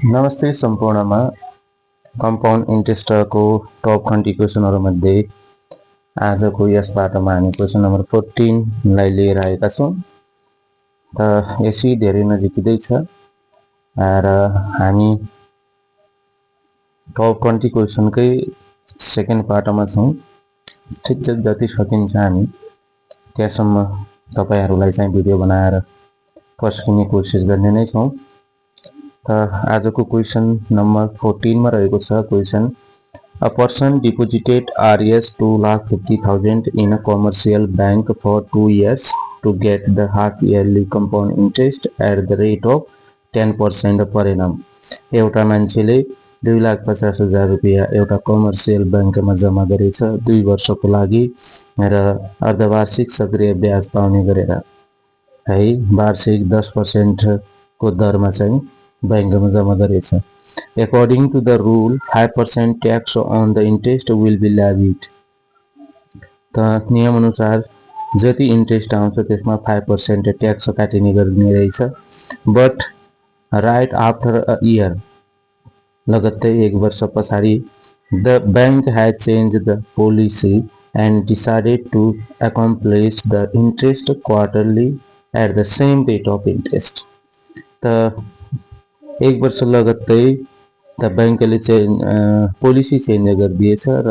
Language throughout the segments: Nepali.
नमस्ते सम्पूर्णमा कम्पाउन्ड इन्ट्रेस्टको टप 20 क्वेसनहरुमध्ये आजको यस पाठमा हामी क्वेसन नम्बर 14 लाई लिएर आएका छौं। त यसै धेरै नजिकै छ र हामी टप 20 क्वेसनकै सेकेन्ड पार्टमा छौं। ठिक छ, जति सकिन्छ हामी त्यसम्म तपाईहरुलाई चाहिँ भिडियो बनाएर पस्किने कोसिस गर्ने नै छौं। आज को क्वेश्चन नंबर 14 में रहेको छ question a person deposited Rs 2,50,000 in a commercial bank for 2 years to get the half yearly compound interest at the rate of 10% per annum। एउटा मान्छेले 2,50,000 रुपैयाँ एउटा कमर्सियल बैंकमा जम्मा गरेछ 2 वर्षको लागि र अर्धवार्षिक सक्रिय ब्याज पाउने गरेर है वार्षिक 10% को दरमा चाहिँ बैंक में जमा गरेछ। According to the rule 5% tax on the interest will be levied। त नियम अनुसार जति इन्ट्रेस्ट आउँछ त्यसमा 5% ट्याक्स काटिने गर्ने रहेछ। But right after a year लगत्तै 1 वर्ष पछाडी the bank has changed the policy and decided to accomplish the interest quarterly at the same rate of interest। त 1 वर्ष लगत्तै त बैंकले चाहिँ पोलिसी चेन्ज गरिदिएछ र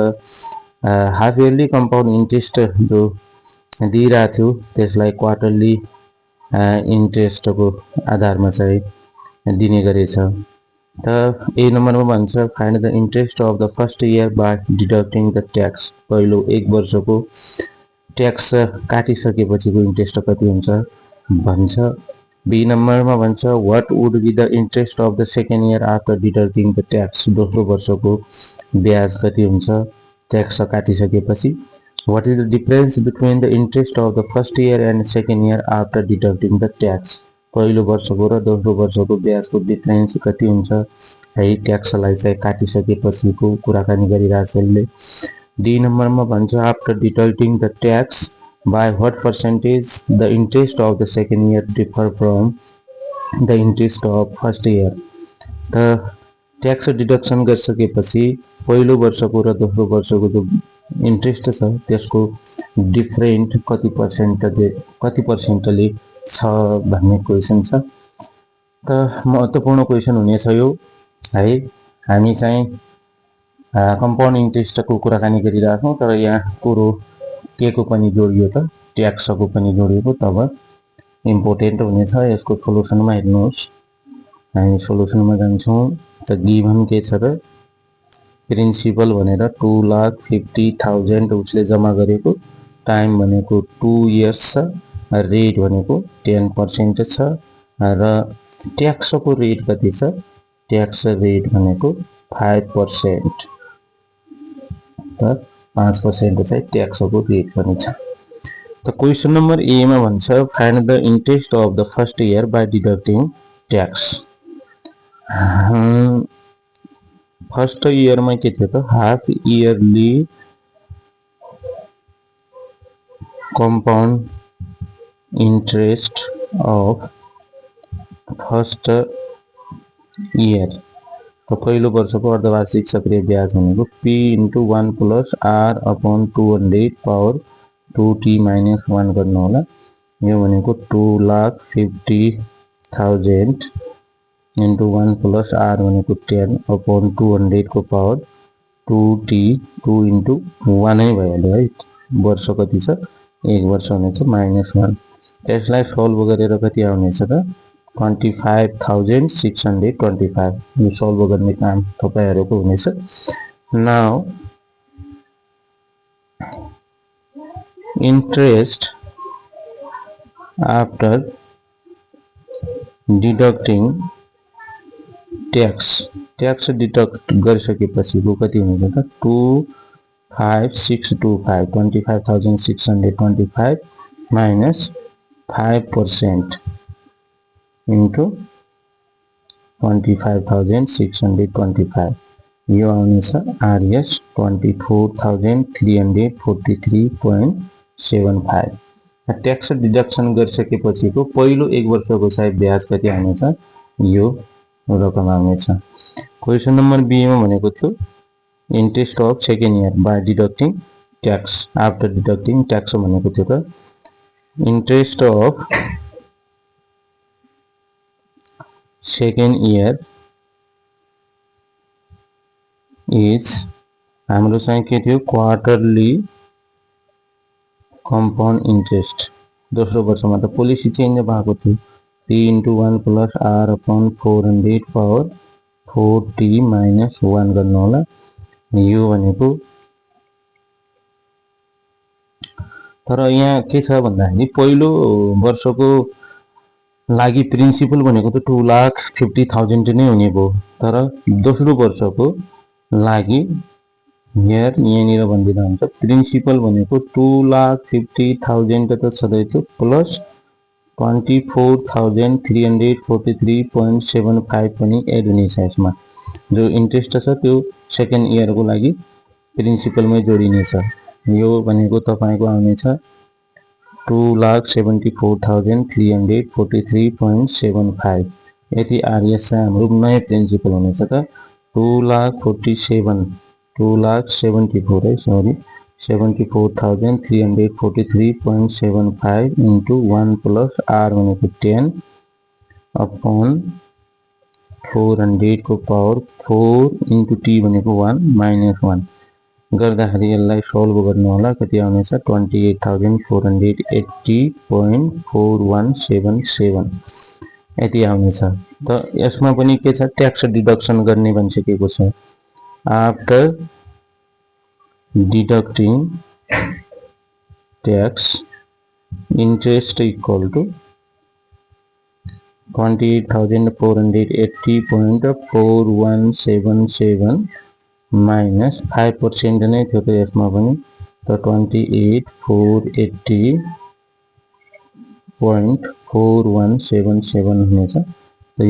हाफ इयरली कम्पाउन्ड इन्ट्रेस्ट जो दिइरा थियो त्यसलाई क्वार्टरली इन्ट्रेस्टको आधारमा चाहिँ दिने गरेछ। त ए नम्बरमा भन्छ find the interest of the first year by deducting the tax. पहिलो 1 वर्षको ट्याक्स काटिसकेपछिको इन्ट्रेस्ट कति हुन्छ भन्छ। बी नम्बरमा भन्छ what would be the interest of the second year after deducting the tax. दोस्रो वर्षको ब्याज कति हुन्छ ट्याक्स काटिसकेपछि। What is the difference between the interest of the first year and second year after deducting the tax. पहिलो वर्षको र दोस्रो वर्षको ब्याजको डिफरेन्स कति हुन्छ है ट्याक्सलाई चाहिँ काटिसकेपछिको कुराकानी गरिरहेछ यसले। डी नम्बरमा भन्छ after deducting the tax by what percentage the interest of the second year differ from the interest of first year। त ट्याक्स डिडक्सन गरिसकेपछि पहिलो वर्षको र दोस्रो वर्षको जो इन्ट्रेस्ट छ त्यसको डिफरेन्ट कति पर्सेन्टले छ भन्ने क्वेशन छ। त महत्त्वपूर्ण क्वेशन हुनेछ यो है। हामी चाहिँ कम्पाउन्ड इन्ट्रेस्टको कुराकानी गरिरहेछौं तर यहाँ कुरो के को पनि जोडियो त ट्याक्स को पनि जोडिएको तब इम्पोर्टेन्ट हुनेछ। यसको सोलुसनमा हेर्नुहोस्, हामी सोलुसनमा जान्छौं। त गिभन के छ त प्रिन्सिपल भनेर 2,50,000 उसले जम्मा गरेको, टाइम भनेको 2 इयर्स छ, रेट भनेको 10% छ र ट्याक्स को रेट कति छ ट्याक्स रेट भनेको 5%। त 5% चाहिँ ट्याक्स को रेट पनि छ। त क्वेशन नम्बर ए मा भन्छ find the interest of the first year by deducting tax. First year मा के थियो त half yearly compound interest of first year. तो पहिलो वर्षको अर्धवार्षिक सक्रिय ब्याज भनेको p * 1 + r / 200 पावर 2t - 1 गर्नु होला। यो भनेको 2,50,000 * 1 + r भनेको 10 / 200 को पावर 2t 2 * 1 नै भइहाल्यो है। वर्ष कति छ 1 वर्ष हुनेछ -1। यसलाई सल्भ गरेर कति आउनेछ त 25,625। यो सल्भ गर्ने काम तपाईहरुको हुनेछ। Now interest after deducting tax deduct गरिसकेपछिको कति हुनेछ त 25,625 25,625 माइनस 5% into 25,625। यो आउनेछ RS 24,343.75। ट्याक्स डिडक्सन गरिसकेपछिको पहिलो 1 वर्षको चाहिँ ब्याज कति आउनेछ यो रकम आउनेछ। क्वेसन नम्बर बी मा भनेको थियो interest of second year by deducting tax after deducting tax भनेको थियो त interest of second year is हाम्रो चाहिँ के थियो क्वार्टरली कम्पाउन्ड इन्ट्रेस्ट दोस्रो वर्षमा त पोलिसी चेन्ज भएको थियो 3 into 1 plus r upon 400 power 4t minus 1 गर्नु होला। यो भनेको तर यहाँ के छ भन्दाखेरि पहिलो वर्षको लागि प्रिन्सिपल भनेको त 2,50,000 नै हुने भयो तर दोस्रो वर्षको लागि यहाँनिर भन्दिँदा हुन्छ प्रिन्सिपल भनेको 2,50,000 त सधैँ थियो प्लस 24,343.75 पनि एड हुनेछ यसमा जो इन्ट्रेस्ट छ त्यो सेकेन्ड इयरको लागि प्रिन्सिपलमै जोडिनेछ। यो भनेको तपाईको आउनेछ 2,74,343.75 यति आरएस चाहिँ हाम्रो नयाँ प्रिन्सिपल हुनेछ त 74,343.75 into 1 plus r भनेको 10 upon 400 को पावर 4 into t भनेको 1 minus 1 गर्दाखेरि यसलाई सल्भ गर्नु होला कति आउनेछ 28,480.4177 यति आउनेछ। त यसमा पनि के छ ट्याक्स डिडक्सन गर्ने भनिसकेको छ after deducting tax interest equal to 28,480.4177 minus 5% नै थियो त यसमा पनि त 28,480.4177 हुनेछ। त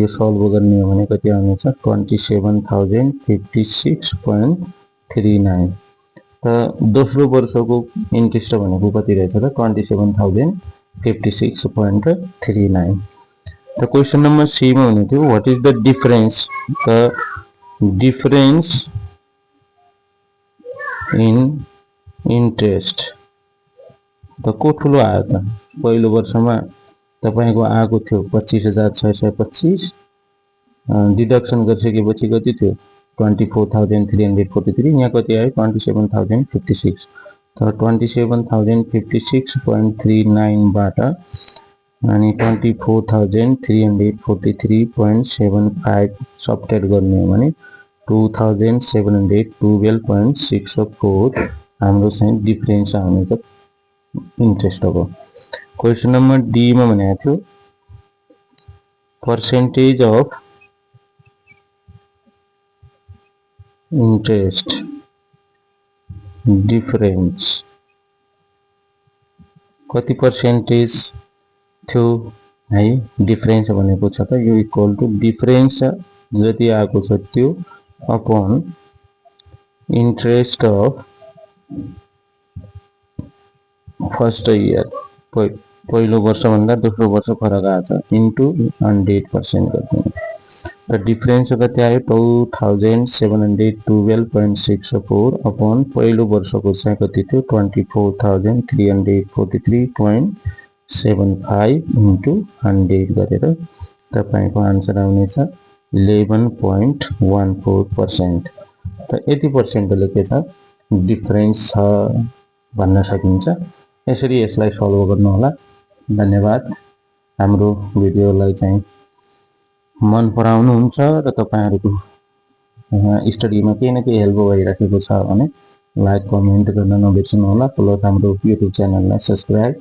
यो सल्भ गर्ने हो भने कति आउनेछ 27,056.39 त दोस्रो वर्षको इन्ट्रेस्ट भनेको कति रहेछ त 27,056.39। त क्वेसन नम्बर सी मा हुने थियो what is the difference the difference in interest त को ठुलो आयो त पहिलो वर्षमा तपाईको आएको थियो 25,625 डिडक्सन गरिसकेपछि कति थियो 24,343 यहाँ कति आयो 27,056 तर 27,056.39 बाट अनि 24,343.75 सबट्र्याक्ट गर्ने हो भने 2,712.64 हाम्रो चाहिँ डिफरेन्स आउने छ इन्ट्रेस्टको। क्वेसन नम्बर डी मा भनेको थियो पर्सेन्टेज अफ इन्ट्रेस्ट डिफरेन्स कति पर्सेन्टेज थियो है डिफरेन्स भनेको छ त यो इक्वल टु डिफरेन्स जति आएको छ त्यो upon interest of first year पहिलो वर्ष भन्दा दोस्रो वर्ष फरक आछ इन्टु 100% गर्नु त डिफरेन्स कति आयो 2,712.64 अपन पहिलो वर्षको चाहिँ कति थियो 24,343.75 इन्टु 100 गरेर तपाईको आन्सर आउनेछ 11.14%। त यति पर्सेन्टले के छ डिफरेन्स छ भन्न सकिन्छ। यसरी यसलाई सल्भ गर्नु होला। धन्यवाद। हाम्रो भिडियोलाई चाहिँ मन पराउनुहुन्छ र तपाईहरुको स्टडीमा केही न केही हेल्प भइराखेको छ भने लाइक कमेन्ट गर्न नबिर्सनु होला। प्लस हाम्रो युट्युब च्यानललाई सब्स्क्राइब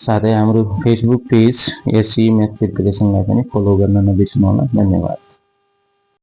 साथै हाम्रो फेसबुक पेज एससी म्याथ प्रिपरेसनलाई पनि फलो गर्न नबिर्सनु होला। धन्यवाद।